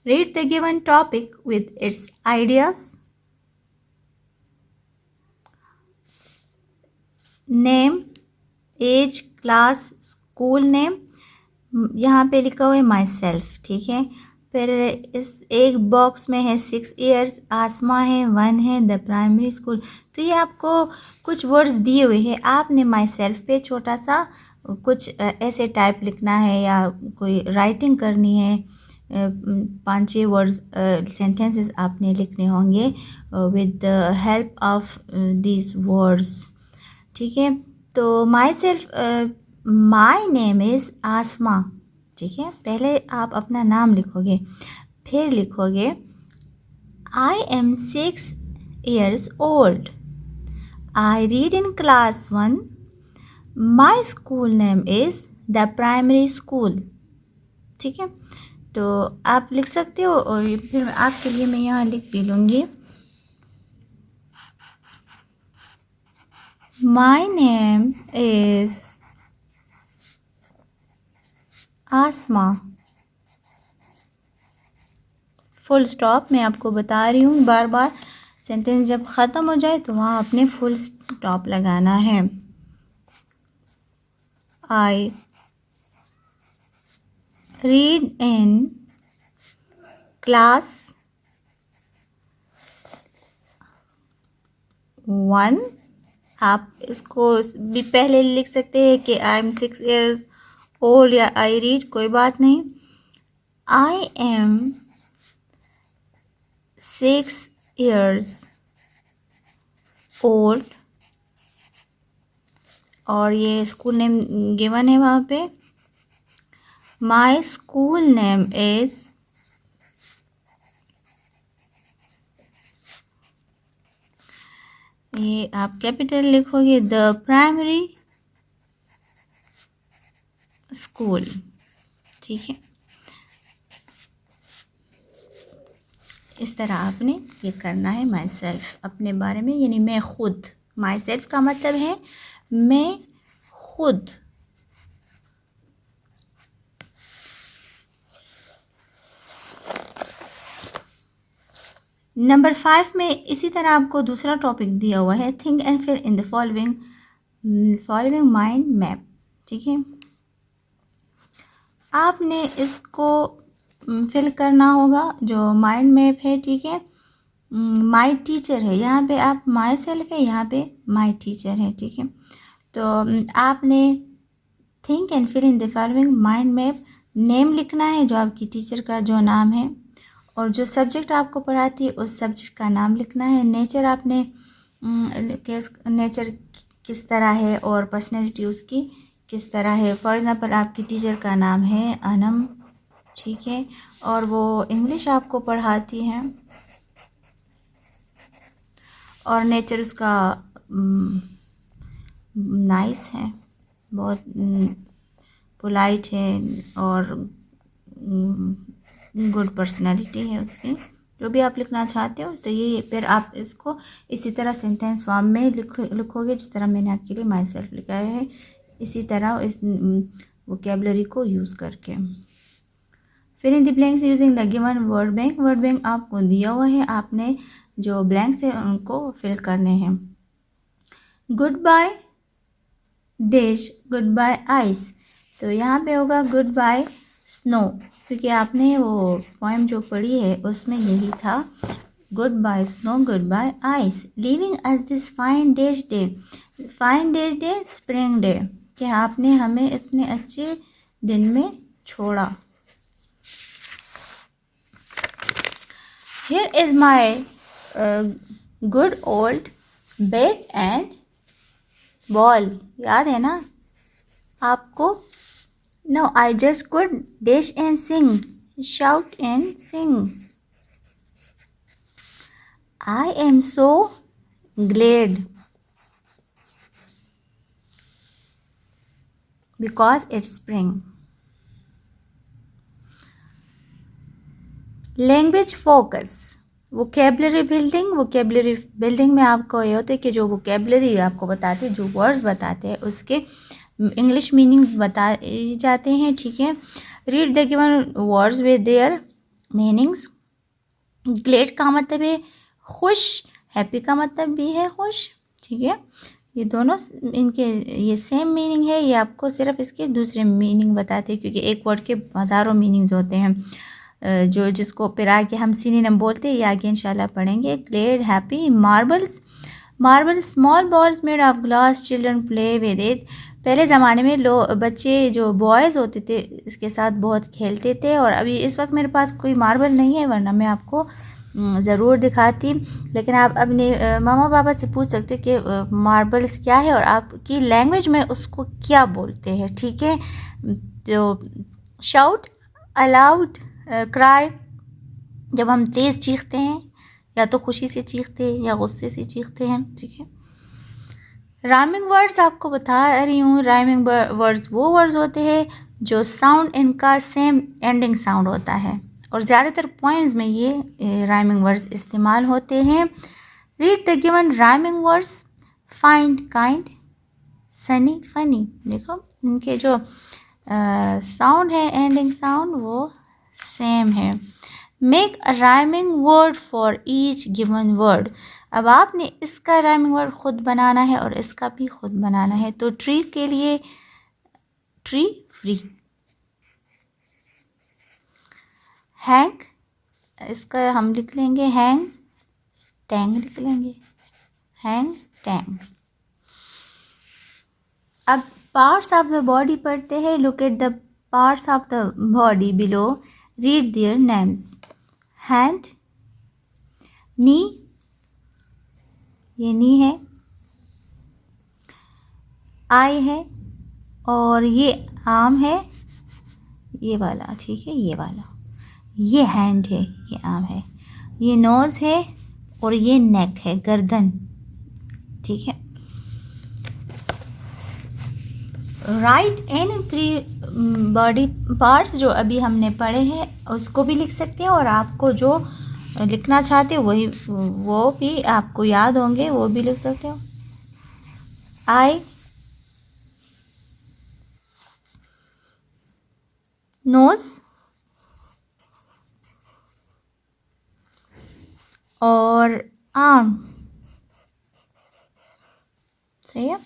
Read the given topic with its ideas. Name, age, class, school name. यहाँ पे लिखा हुआ है माई सेल्फ, ठीक है। फिर इस एक बॉक्स में है 6 years, आसमा है, 1 है, द प्राइमरी स्कूल। तो ये आपको कुछ वर्ड्स दिए हुए हैं, आपने माई सेल्फ पे छोटा सा कुछ ऐसे टाइप लिखना है या कोई राइटिंग करनी है। 5-6 वर्ड्स सेंटेंसेस आपने लिखने होंगे with the help of these words, ठीक है। तो myself, my name is Asma, ठीक है। पहले आप अपना नाम लिखोगे, फिर लिखोगे I am 6 years old, I read in class 1, my school name is the primary school, ठीक है। तो आप लिख सकते हो और फिर आपके लिए मैं यहाँ लिख भी लूँगी। My name is Asma. Full stop मैं आपको बता रही हूँ, बार बार सेंटेंस जब ख़त्म हो जाए तो वहाँ अपने फुल स्टॉप लगाना है। आई रीड इन क्लास 1। आप इसको भी पहले लिख सकते हैं कि आई एम 6 years old या आई रीड, कोई बात नहीं। आई एम 6 years old और ये स्कूल नेम गिवन है वहाँ पे। माई स्कूल नेम इज़, ये आप कैपिटल लिखोगे, द प्राइमरी स्कूल, ठीक है। इस तरह आपने ये करना है माई सेल्फ अपने बारे में, यानी मैं खुद। माई सेल्फ का मतलब है मैं खुद। नंबर 5 में इसी तरह आपको दूसरा टॉपिक दिया हुआ है, think and fill in the following mind map, ठीक है। आपने इसको फिल करना होगा जो माइंड मैप है, ठीक है। माई टीचर है, यहाँ पे आप माई सेल्फ है, यहाँ पे माई टीचर है, ठीक है। तो आपने think and fill in the following mind map, name लिखना है जो आपकी टीचर का जो नाम है, और जो सब्जेक्ट आपको पढ़ाती है उस सब्जेक्ट का नाम लिखना है। नेचर आपने नेचर किस तरह है और पर्सनैलिटी उसकी किस तरह है। फॉर एग्ज़ाम्पल आपकी टीचर का नाम है अनम, ठीक है, और वो इंग्लिश आपको पढ़ाती हैं और नेचर उसका नाइस है, बहुत पोलाइट है और गुड पर्सनालिटी है उसकी, जो भी आप लिखना चाहते हो। तो ये फिर आप इसको इसी तरह सेंटेंस फॉर्म में लिखोगे जिस तरह मैंने आपके लिए माई सेल्फ लिखा है, इसी तरह इस वोकेबलरी को यूज़ करके। फिर in the blanks using the given word bank. Word bank आपको दिया हुआ है, आपने जो ब्लैंक्स है उनको फिल करने हैं। Goodbye dash, goodbye ice, तो यहाँ पे होगा गुड बाय स्नो, क्योंकि आपने वो पोएम जो पढ़ी है उसमें यही था, goodbye snow, goodbye ice, living as this fine days day. Fine days day spring day, कि आपने हमें इतने अच्छे दिन में छोड़ा। Here is my good old bat and ball, याद है ना आपको? No, I just could dash and sing, shout and sing. I am so glad because it's spring. Language focus, vocabulary building. Vocabulary building में आपको ये होता है कि जो वोकेबलरी आपको बताते हैं, जो वर्ड्स बताते हैं उसके इंग्लिश मीनिंग बताए जाते हैं, ठीक है। Read the given words with their meanings. Glad का मतलब है खुश, हैप्पी का मतलब भी है खुश, ठीक है। ये दोनों इनके ये सेम मीनिंग है, ये आपको सिर्फ इसके दूसरे मीनिंग बताते हैं, क्योंकि एक वर्ड के हज़ारों मीनिंग्स होते हैं। जो जिसको फिर आगे हम सिनोनिम बोलते हैं, ये आगे इंशाल्लाह पढ़ेंगे। Glad, happy. Marbles, marble small balls made of glass, children play with it. पहले ज़माने में बच्चे जो बॉयज़ होते थे इसके साथ बहुत खेलते थे, और अभी इस वक्त मेरे पास कोई मार्बल नहीं है, वरना मैं आपको ज़रूर दिखाती। लेकिन आप अपने मामा पापा से पूछ सकते कि मार्बल्स क्या है और आपकी लैंग्वेज में उसको क्या बोलते हैं, ठीक है। तो शाउट, अलाउड, क्राई, जब हम तेज़ चीखते हैं, या तो खुशी से चीखते हैं या गुस्से से चीखते हैं, ठीक है। राइमिंग वर्ड्स आपको बता रही हूँ। राइमिंग वर्ड्स वो वर्ड्स होते हैं जो साउंड इनका सेम एंडिंग साउंड होता है, और ज़्यादातर पॉइंट्स में ये राइमिंग वर्ड्स इस्तेमाल होते हैं। Read the given rhyming words. Find, kind, Sunny, funny. देखो इनके जो साउंड है, एंडिंग साउंड, वो सेम है। Make a rhyming word for each given word. अब आपने इसका राइमिंग वर्ड खुद बनाना है और इसका भी खुद बनाना है। तो ट्री के लिए ट्री, फ्री। हैंग, इसका हम लिख लेंगे हैंग टैंग, लिख लेंगे हैंग टैंग। अब पार्ट्स ऑफ द बॉडी पढ़ते हैं। Look at the parts of the body below, read their names. Hand, knee, ये नी है, आई है, और ये आर्म है, ये वाला, ठीक है, ये वाला, ये हैंड है, ये आर्म है, ये नोज़ है, और ये नेक है, गर्दन, ठीक है। राइट इन 3 बॉडी पार्ट्स जो अभी हमने पढ़े हैं उसको भी लिख सकते हैं, और आपको जो लिखना चाहते हो वही, वो भी आपको याद होंगे, वो भी लिख सकते हो। आई, नोज, और आर्म, सही है।